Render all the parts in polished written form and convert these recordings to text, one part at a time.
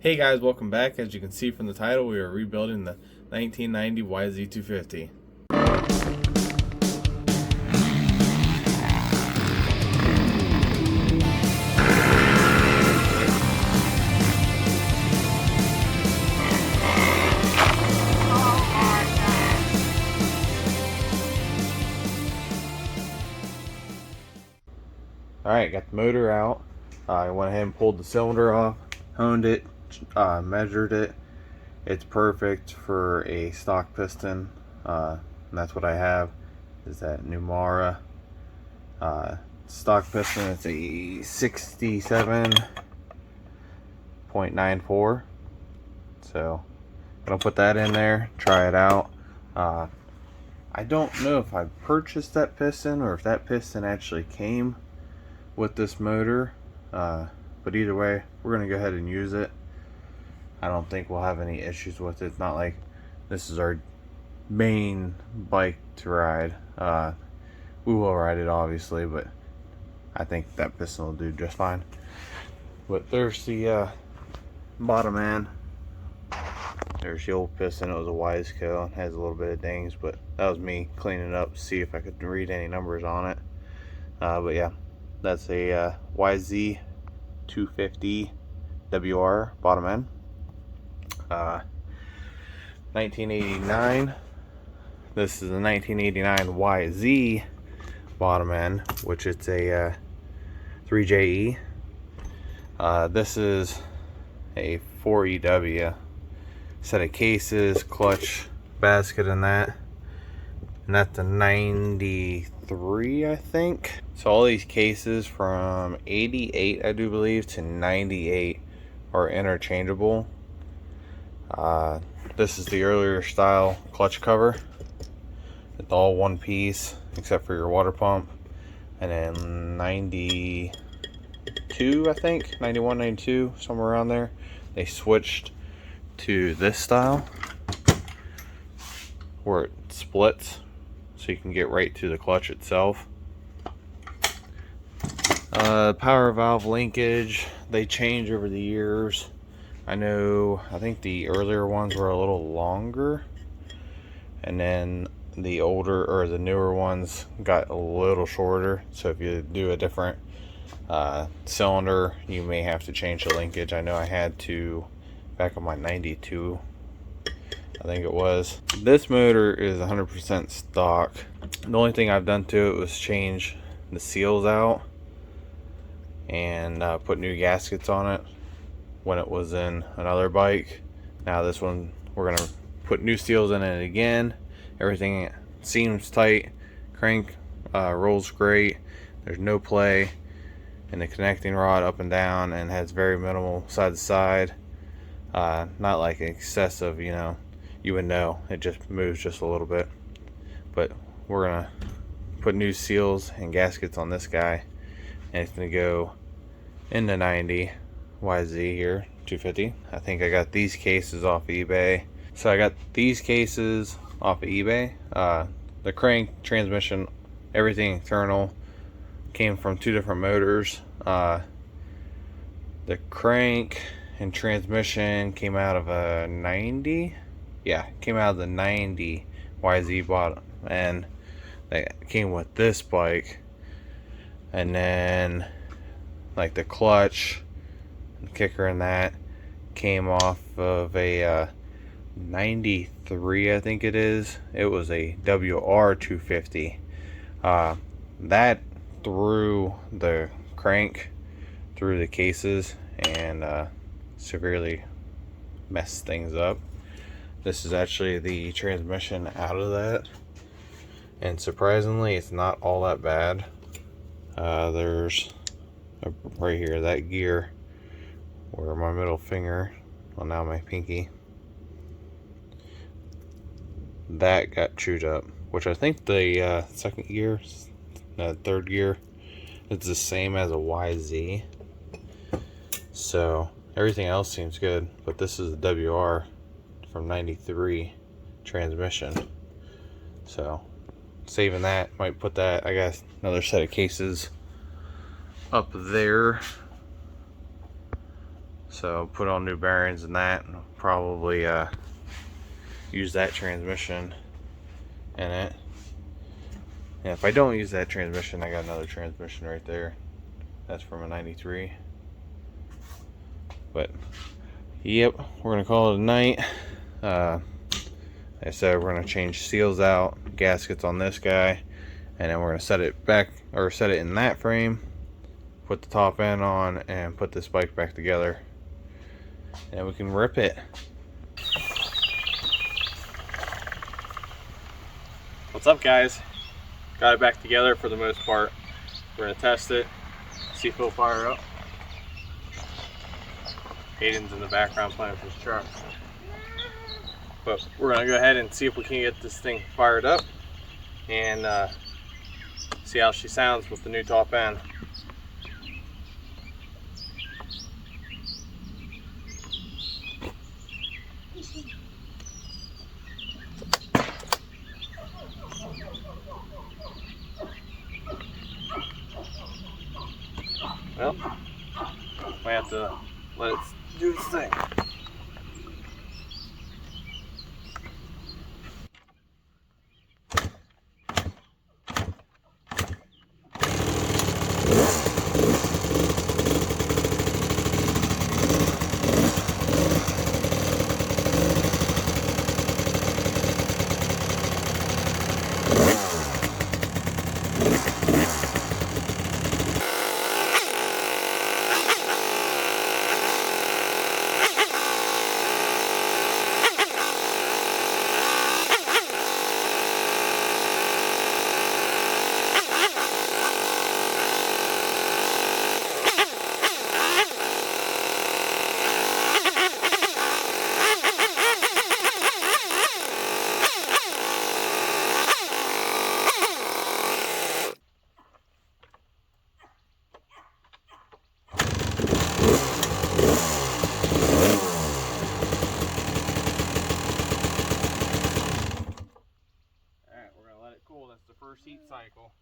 Hey guys, welcome back. As you can see from the title, we are rebuilding the 1990 YZ250. Alright, got the motor out. I went ahead and pulled the cylinder off, honed it, measured it. It's perfect for a stock piston. And that's what I have, is that Numara stock piston. It's a 67.94. So I'm gonna put that in there, try it out. I don't know if I purchased that piston or if that piston actually came with this motor, but either way, we're gonna go ahead and use it. I don't think we'll have any issues with it. It's not like this is our main bike to ride. We will ride it obviously, but I think that piston will do just fine. But there's the bottom end. There's the old piston. It was a yz250. It has a little bit of dings, but that was me cleaning it up to see if I could read any numbers on it. But yeah, that's a yz250 WR bottom end. 1989. This is a 1989 YZ bottom end, which it's a 3JE. This is a 4EW set of cases, clutch, basket, and that's a 93, I think. So all these cases from 88, I do believe, to 98 are interchangeable. This is the earlier style clutch cover. It's all one piece except for your water pump. And then 92, I think, 91, 92, somewhere around there, they switched to this style where it splits so you can get right to the clutch itself. Power valve linkage, they change over the years. I think the earlier ones were a little longer, and then the older or the newer ones got a little shorter. So if you do a different cylinder, you may have to change the linkage. I know I had to back on my 92, I think it was. This motor is 100% stock. The only thing I've done to it was change the seals out and put new gaskets on it when it was in another bike. Now this one, we're gonna put new seals in it again. Everything seems tight. Crank rolls great. There's no play in the connecting rod up and down, and has very minimal side to side. Not like excessive, you would know. It just moves just a little bit. But we're gonna put new seals and gaskets on this guy, and it's gonna go in the 90 YZ here, 250. I think I got these cases off eBay. So I got these cases off of eBay. The crank, transmission, everything internal came from two different motors. The crank and transmission came out of a 90. Yeah, came out of the 90 YZ bottom, and that came with this bike. And then like the clutch and kicker and that came off of a 93, I think it is. It was a WR250. That threw the crank through the cases and severely messed things up. This is actually the transmission out of that, and surprisingly it's not all that bad. There's right here, that gear where my middle finger, well now my pinky, that got chewed up, which I think the second gear, third gear, is the same as a YZ. So everything else seems good, but this is a WR from 93 transmission. So saving that, might put that, I got another set of cases up there So put on new bearings and that, and probably use that transmission in it. And if I don't use that transmission, I got another transmission right there. That's from a 93. But yep, we're gonna call it a night. Like I said, we're gonna change seals out, gaskets on this guy, and then we're gonna set it back, or set it in that frame, put the top end on, and put this bike back together, and we can rip it. What's up, guys? Got it back together for the most part. We're gonna test it, see if it'll fire up. Hayden's in the background playing with his truck. But we're gonna go ahead and see if we can get this thing fired up and see how she sounds with the new top end. Well, we have to let it do its thing. Cool, that's the first heat cycle.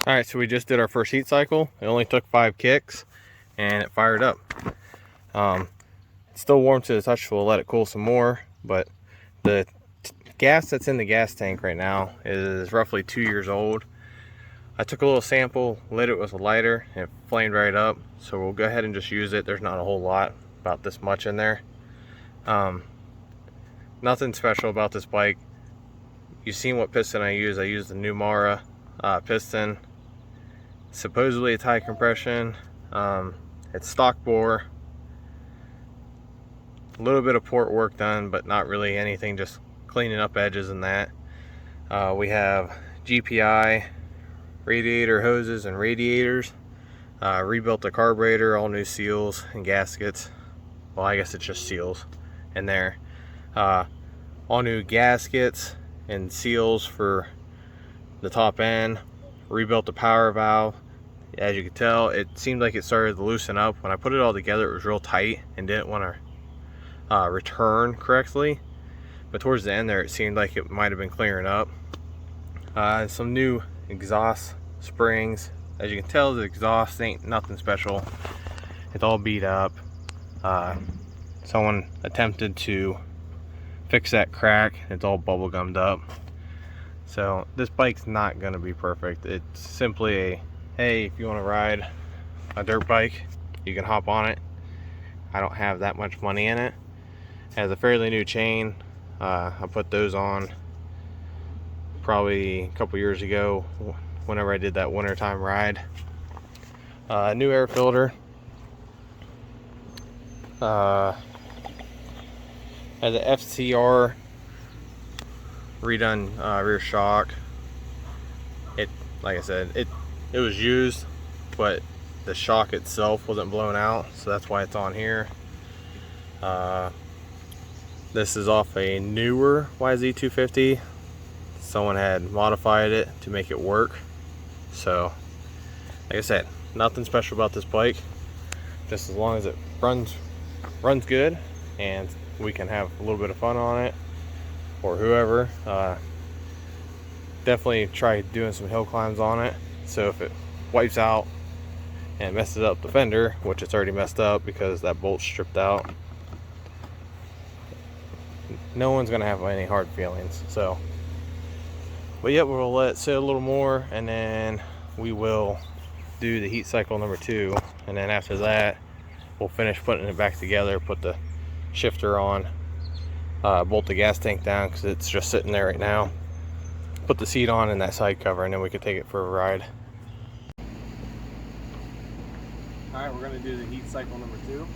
Alright, so we just did our first heat cycle. It only took 5 kicks and it fired up. It's still warm to the touch, so we'll let it cool some more, but the gas that's in the gas tank right now is roughly 2 years old. I took a little sample, lit it with a lighter, and it flamed right up, so we'll go ahead and just use it. There's not a whole lot, about this much in there. Nothing special about this bike. You've seen what piston I use. I use the new Mara piston. Supposedly it's high compression. It's stock bore. A little bit of port work done, but not really anything, just cleaning up edges and that. We have GPI radiator hoses and radiators. Rebuilt the carburetor, all new seals and gaskets. Well, I guess it's just seals in there. All new gaskets and seals for the top end. Rebuilt the power valve. As you can tell, it seemed like it started to loosen up. When I put it all together, it was real tight and didn't want to return correctly, but towards the end there it seemed like it might have been clearing up. Some new exhaust springs. As you can tell, the exhaust ain't nothing special. It's all beat up. Someone attempted to fix that crack. It's all bubble gummed up. So this bike's not going to be perfect. It's simply a, hey, if you want to ride a dirt bike, you can hop on it. I don't have that much money in it. It has a fairly new chain. I put those on probably a couple years ago whenever I did that wintertime ride. New air filter. Has an FCR redone rear shock. It, like I said, it was used, but the shock itself wasn't blown out, so that's why it's on here. This is off a newer yz250. Someone had modified it to make it work, so like I said, nothing special about this bike. Just as long as it runs good and we can have a little bit of fun on it, or whoever. Definitely try doing some hill climbs on it. So if it wipes out and messes up the fender, which it's already messed up because that bolt's stripped out, no one's gonna have any hard feelings. So, but yeah, we'll let it sit a little more, and then we will do the heat cycle number 2, and then after that we'll finish putting it back together, put the shifter on, bolt the gas tank down because it's just sitting there right now, put the seat on and that side cover, and then we could take it for a ride. All right, we're going to do the heat cycle number 2.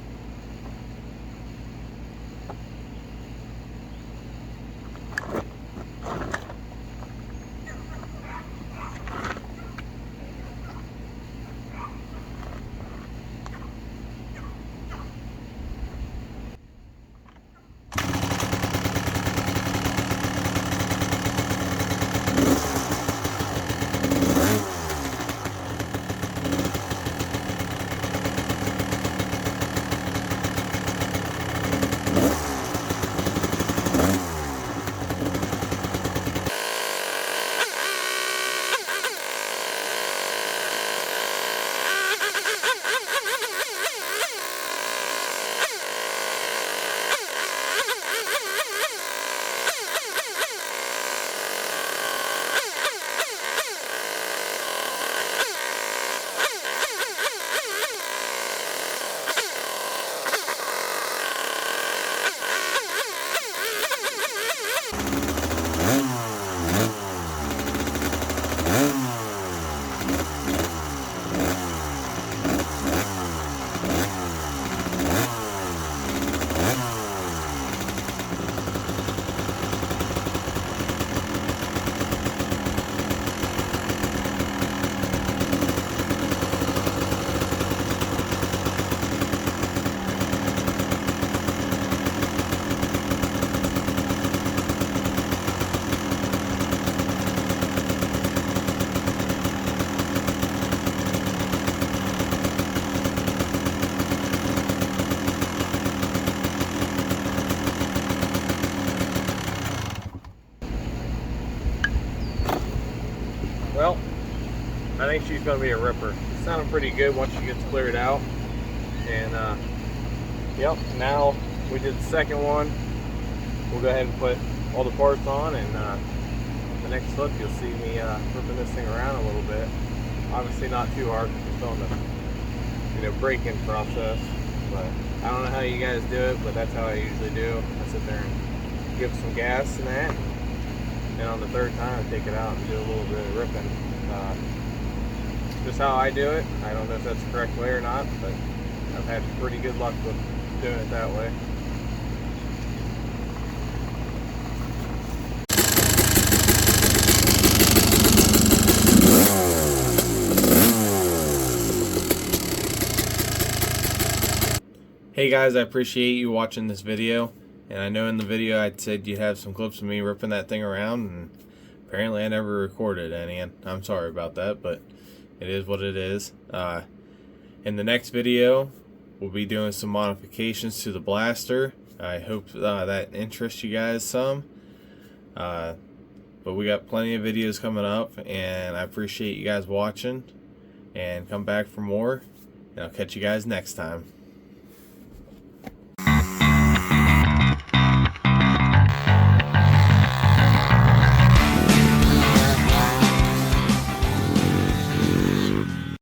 Well, I think she's going to be a ripper. It sounded pretty good once she gets cleared out. And yep, now we did the second one. We'll go ahead and put all the parts on, and the next clip you'll see me ripping this thing around a little bit. Obviously not too hard, just on the break-in process. But I don't know how you guys do it, but that's how I usually do. I sit there and give some gas and that. And on the third time, I take it out and do a little bit of ripping. Just how I do it. I don't know if that's the correct way or not, but I've had pretty good luck with doing it that way. Hey guys, I appreciate you watching this video. And I know in the video I said you'd have some clips of me ripping that thing around, and apparently I never recorded any, and I'm sorry about that, but it is what it is. In the next video, we'll be doing some modifications to the blaster. I hope that interests you guys some. But we got plenty of videos coming up, and I appreciate you guys watching, and come back for more, and I'll catch you guys next time.